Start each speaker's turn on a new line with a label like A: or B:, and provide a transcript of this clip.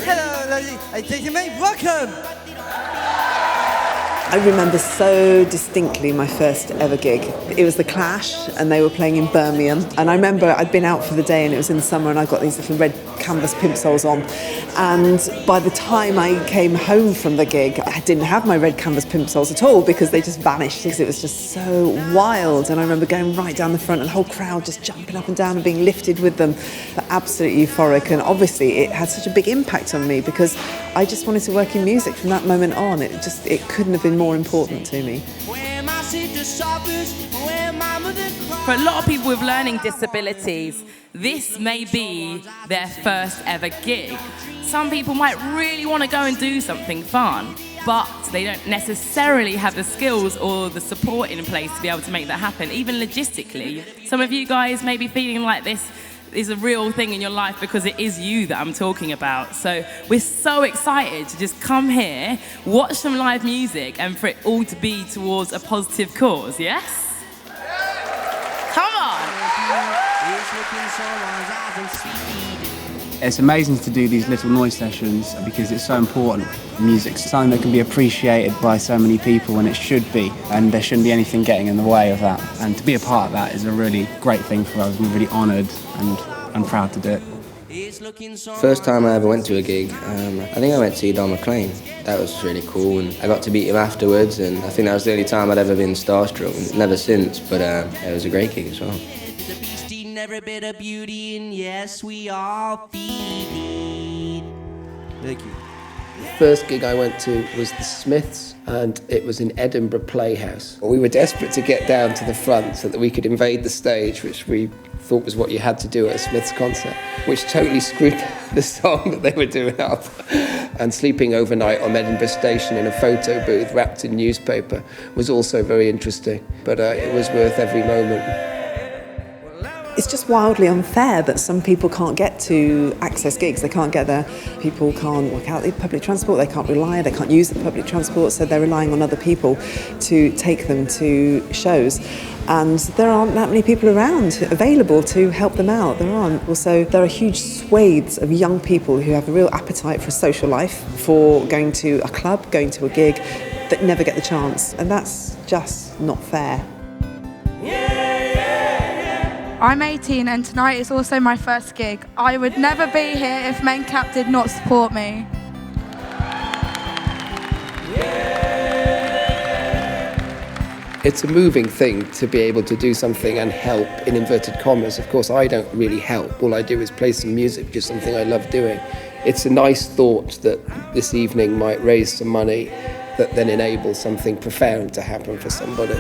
A: Hello, ladies and gentlemen, welcome!
B: I remember so distinctly my first ever gig. It was The Clash and they were playing in Birmingham. And I remember I'd been out for the day and it was in the summer and I got these little red canvas plimsolls on. And by the time I came home from the gig, I didn't have my red canvas plimsolls at all because they just vanished because it was just so wild. And I remember going right down the front and the whole crowd just jumping up and down and being lifted with them. They're absolutely euphoric. And obviously it had such a big impact on me because I just wanted to work in music from that moment on. It couldn't have been more important to me.
C: For a lot of people with learning disabilities, this may be their first ever gig. Some people might really want to go and do something fun, but they don't necessarily have the skills or the support in place to be able to make that happen, even logistically. Some of you guys may be feeling like this is a real thing in your life because it is you that I'm talking about. So we're so excited to just come here, watch some live music, and for it all to be towards a positive cause, yes? Come on!
D: It's amazing to do these little noise sessions because it's so important. Music's something that can be appreciated by so many people, and it should be, and there shouldn't be anything getting in the way of that. And to be a part of that is a really great thing for us. I'm really honoured and proud to do it.
E: First time I ever went to a gig, I think I went to see Don McLean. That was really cool, and I got to meet him afterwards, and I think that was the only time I'd ever been starstruck, never since, but it was a great gig as well.
F: Every bit of beauty, and yes, we all feel it.
A: Thank you.
G: The first gig I went to was the Smiths, and it was in Edinburgh Playhouse. We were desperate to get down to the front so that we could invade the stage, which we thought was what you had to do at a Smiths concert, which totally screwed the song that they were doing up. And sleeping overnight on Edinburgh Station in a photo booth wrapped in newspaper was also very interesting, but it was worth every moment.
B: It's just wildly unfair that some people can't get to access gigs. They can't get there. People can't work out the public transport. They can't use the public transport, so they're relying on other people to take them to shows. And there aren't that many people around available to help them out. There aren't. Also, there are huge swathes of young people who have a real appetite for a social life, for going to a club, going to a gig, that never get the chance. And that's just not fair.
H: I'm 18 and tonight is also my first gig. I would never be here if Mencap did not support me.
G: It's a moving thing to be able to do something and help, in inverted commas. Of course, I don't really help. All I do is play some music, which is something I love doing. It's a nice thought that this evening might raise some money that then enables something profound to happen for somebody.